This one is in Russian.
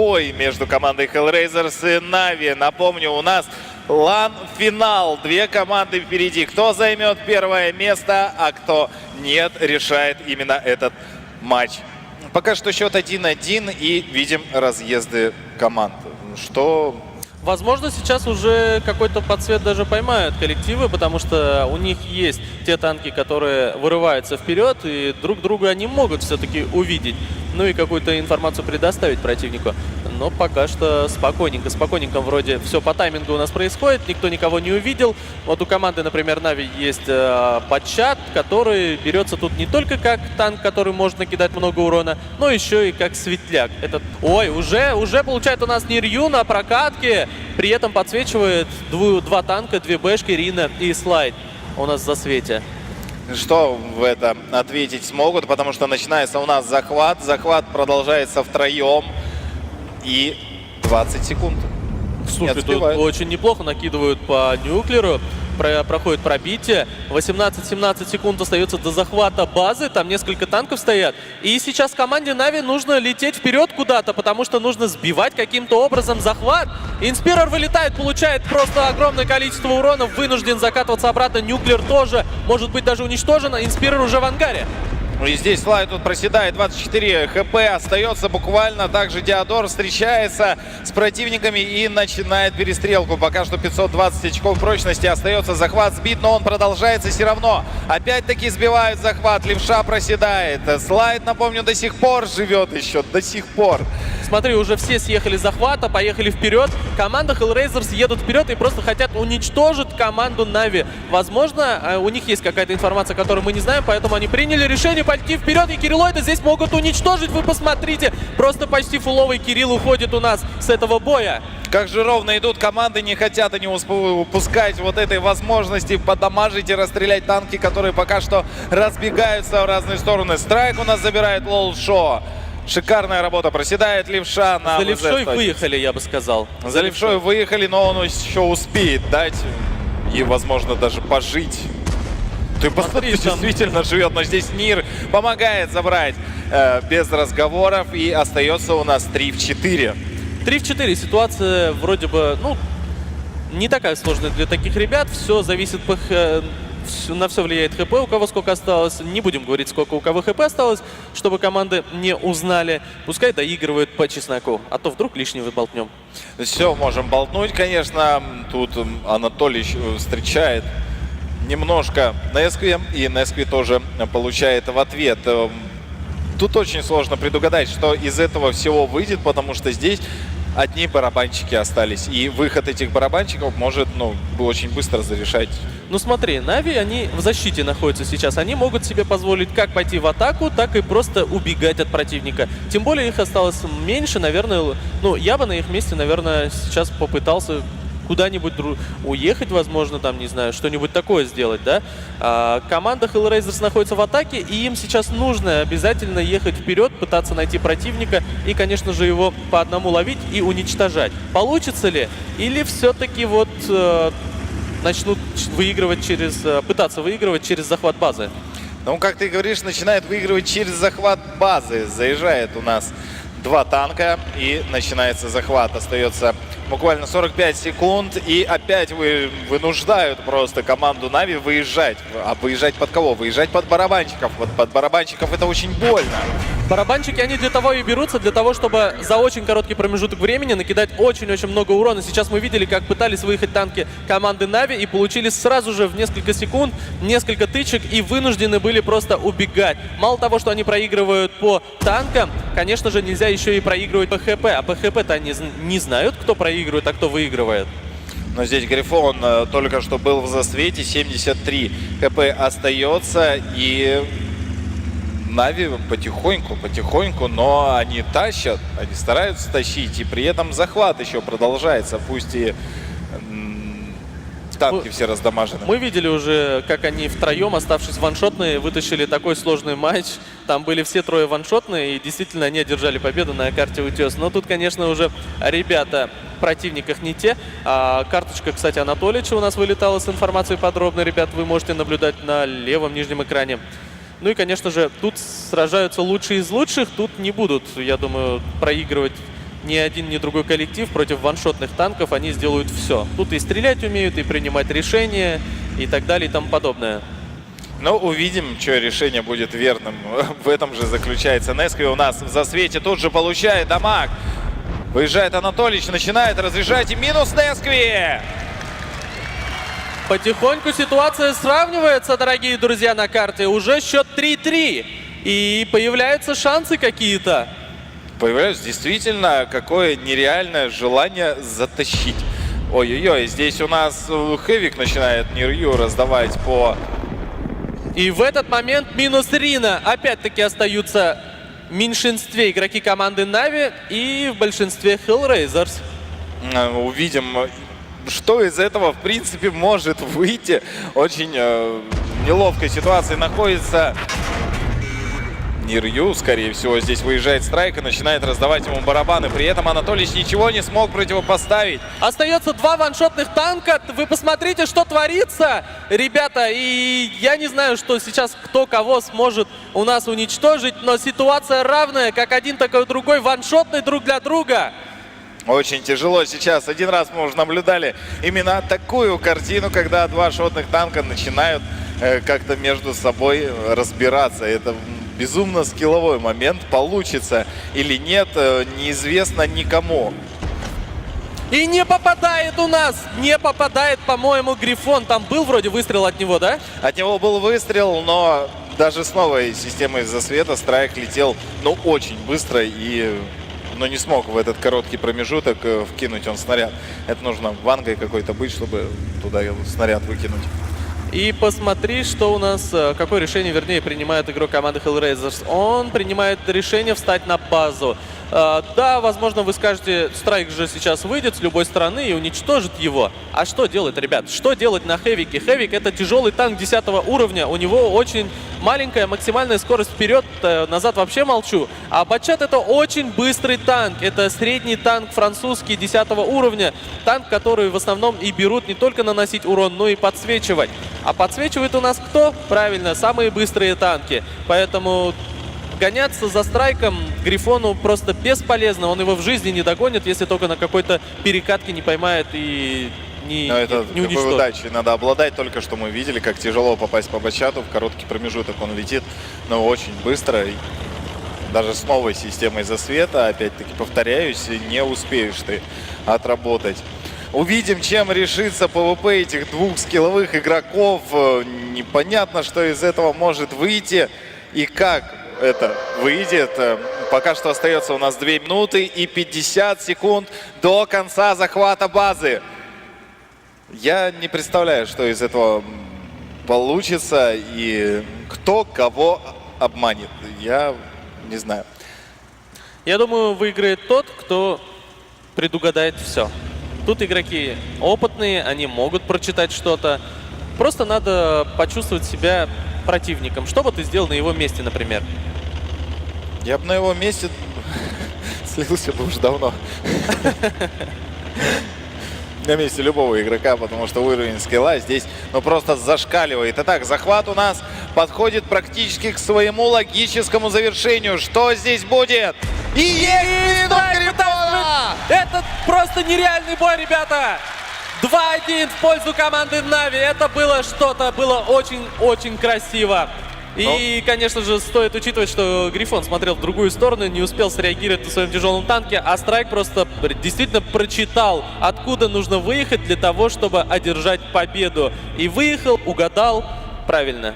Бой между командой Hellraisers и Нави. Напомню, у нас лан-финал. Две команды впереди. Кто займет первое место, а кто нет, решает именно этот матч. Пока что счет 1-1 и видим разъезды команд. Что... Возможно, сейчас уже какой-то подсвет даже поймают коллективы, потому что у них есть те танки, которые вырываются вперед, и друг друга они могут все-таки увидеть, ну и какую-то информацию предоставить противнику. Но пока что спокойненько вроде все по таймингу у нас происходит, никто никого не увидел. Вот у команды, например, Нави есть Батчат, который берется тут не только как танк, который может накидать много урона, но еще и как светляк. Этот... Ой, уже получает у нас Нирью на прокатке, при этом подсвечивает два танка, две бэшки, Рина и Слайд у нас в засвете. Что в это ответить смогут, потому что начинается у нас захват. Захват продолжается втроем. И 20 секунд. Слушай, тут очень неплохо накидывают по нюклеру. Проходит пробитие. 18-17 секунд остается до захвата базы. Там несколько танков стоят. И сейчас команде Нави нужно лететь вперед куда-то, потому что нужно сбивать каким-то образом захват. Инспирер вылетает, получает просто огромное количество уронов. Вынужден закатываться обратно. Нюклер тоже может быть даже уничтожен. Инспирер уже в ангаре. Ну и здесь Слайд тут проседает, 24 хп остается буквально. Также Диодор встречается с противниками и начинает перестрелку. Пока что 520 очков прочности, остается захват сбит, но он продолжается все равно. Опять-таки сбивают захват, левша проседает. Слайд, напомню, до сих пор живет еще, до сих пор. Смотри, уже все съехали с захвата, поехали вперед. Команда Hellraisers едут вперед и просто хотят уничтожить команду Нави. Возможно, у них есть какая-то информация, которую мы не знаем, поэтому они приняли решение пойти вперед. И Кириллоида здесь могут уничтожить. Вы посмотрите, просто почти фуловый Кирилл уходит у нас с этого боя. Как же ровно идут команды, не хотят они упускать вот этой возможности подамажить и расстрелять танки, которые пока что разбегаются в разные стороны. Страйк у нас забирает Лолшо. Шикарная работа, проседает левша на За левшой выехали, я бы сказал. За левшой выехали, но он еще успеет дать и, возможно, даже пожить. Ты посмотри, действительно живет, но здесь Нир помогает забрать без разговоров, и остается у нас 3 в 4. 3 в 4. Ситуация вроде бы, ну, не такая сложная для таких ребят. Все зависит на все влияет ХП, у кого сколько осталось. Не будем говорить, сколько у кого ХП осталось, чтобы команды не узнали. Пускай доигрывают по чесноку, а то вдруг лишнего болтнем. Все, можем болтнуть, конечно. Тут Анатолий встречает немножко Нескви, и Нескви тоже получает в ответ. Тут очень сложно предугадать, что из этого всего выйдет, потому что здесь одни барабанщики остались. И выход этих барабанщиков может, ну, очень быстро зарешать. Ну смотри, Нави, они в защите находятся сейчас. Они могут себе позволить как пойти в атаку, так и просто убегать от противника. Тем более их осталось меньше, наверное. Ну, я бы на их месте, наверное, сейчас попытался куда-нибудь уехать, возможно, там, не знаю, что-нибудь такое сделать, да. Команда Hellraisers находится в атаке, и им сейчас нужно обязательно ехать вперед, пытаться найти противника и, конечно же, его по одному ловить и уничтожать. Получится ли? Или все-таки вот начнут выигрывать пытаться выигрывать через захват базы? Ну, как ты говоришь, начинает выигрывать через захват базы. Заезжает у нас 2 танка и начинается захват. Остается буквально 45 секунд, и опять вынуждают просто команду Нави выезжать. А выезжать под кого? Выезжать под барабанщиков. Вот под барабанщиков это очень больно. Барабанщики, они для того и берутся, для того, чтобы за очень короткий промежуток времени накидать очень-очень много урона. Сейчас мы видели, как пытались выехать танки команды Нави и получили сразу же в несколько секунд несколько тычек и вынуждены были просто убегать. Мало того, что они проигрывают по танкам, конечно же, нельзя еще и проигрывать по ХП. А по ХП-то они не знают, кто проигрывает, а кто выигрывает. Но здесь Грифон только что был в засвете, 73 ХП остается, и Нави потихоньку, но они тащат, они стараются тащить, и при этом захват еще продолжается, пусть и танки все раздамажены. Мы видели уже, как они втроем, оставшись ваншотные, вытащили такой сложный матч. Там были все трое ваншотные, и действительно они одержали победу на карте Утес. Но тут, конечно, уже ребята в противниках не те. Карточка, кстати, Анатолича у нас вылетала с информацией подробно. Ребят, вы можете наблюдать на левом нижнем экране. Ну и, конечно же, тут сражаются лучшие из лучших. Тут не будут, я думаю, проигрывать ни один, ни другой коллектив против ваншотных танков, они сделают все. Тут и стрелять умеют, и принимать решения, и так далее, и тому подобное. Ну, увидим, что решение будет верным. В этом же заключается Нескви. У нас в засвете тут же получает дамаг. Выезжает Анатолич, начинает разряжать, и минус Нескви. Потихоньку ситуация сравнивается, дорогие друзья, на карте. Уже счет 3-3. И появляются шансы какие-то. Появляется действительно какое нереальное желание затащить. Ой-ой-ой, здесь у нас Хэвик начинает Нирью раздавать по... И в этот момент минус Рина. Опять-таки остаются в меньшинстве игроки команды Нави и в большинстве Hellraisers. Увидим, что из этого, в принципе, может выйти. Очень неловкой ситуации находится Нирью. Скорее всего, здесь выезжает Страйк и начинает раздавать ему барабаны. При этом Анатолич ничего не смог противопоставить. Остается 2 ваншотных танка. Вы посмотрите, что творится, ребята. И я не знаю, что сейчас кто кого сможет у нас уничтожить, но ситуация равная, как один, так и другой, ваншотный друг для друга. Очень тяжело сейчас. Один раз мы уже наблюдали именно такую картину, когда 2 шотных танка начинают как-то между собой разбираться. Это безумно скилловой момент. Получится или нет, неизвестно никому. И не попадает у нас, не попадает, по-моему, Грифон. Там был вроде выстрел от него, да? От него был выстрел, но даже с новой системой засвета Страйк летел, ну, очень быстро и... но не смог в этот короткий промежуток вкинуть он снаряд. Это нужно вангой какой-то быть, чтобы туда снаряд выкинуть. И посмотри, что у нас, какое решение, вернее, принимает игрок команды Hellraisers. Он принимает решение встать на базу. Да, возможно, вы скажете, Страйк же сейчас выйдет с любой стороны и уничтожит его. А что делать, ребят? Что делать на Хэвике? Хэвик — это тяжелый танк 10 уровня. У него очень маленькая максимальная скорость вперед, назад вообще молчу. А Батчат — это очень быстрый танк. Это средний танк французский 10 уровня. Танк, который в основном и берут не только наносить урон, но и подсвечивать. А подсвечивает у нас кто? Правильно, самые быстрые танки. Поэтому... гоняться за Страйком Грифону просто бесполезно. Он его в жизни не догонит, если только на какой-то перекатке не поймает и не уничтожит. Какой удачей надо обладать. Только что мы видели, как тяжело попасть по Батчату. В короткий промежуток он летит, но очень быстро. И даже с новой системой засвета, опять-таки повторяюсь, не успеешь ты отработать. Увидим, чем решится ПВП этих 2 скилловых игроков. Непонятно, что из этого может выйти и как это выйдет. Пока что остается у нас 2 минуты и 50 секунд до конца захвата базы. Я не представляю, что из этого получится и кто кого обманет. Я не знаю. Я думаю, выиграет тот, кто предугадает все. Тут игроки опытные, они могут прочитать что-то. Просто надо почувствовать себя противником. Что бы ты сделал на его месте, например? Я бы на его месте слился бы уже давно. На месте любого игрока, потому что уровень скилла здесь ну просто зашкаливает. Итак, захват у нас подходит практически к своему логическому завершению. Что здесь будет? И есть Грифона! Это просто нереальный бой, ребята! 2-1 в пользу команды Нави. Это было что-то, было очень-очень красиво. И, конечно же, стоит учитывать, что Грифон смотрел в другую сторону, не успел среагировать на своем тяжелом танке, а Страйк просто действительно прочитал, откуда нужно выехать для того, чтобы одержать победу. И выехал, угадал правильно.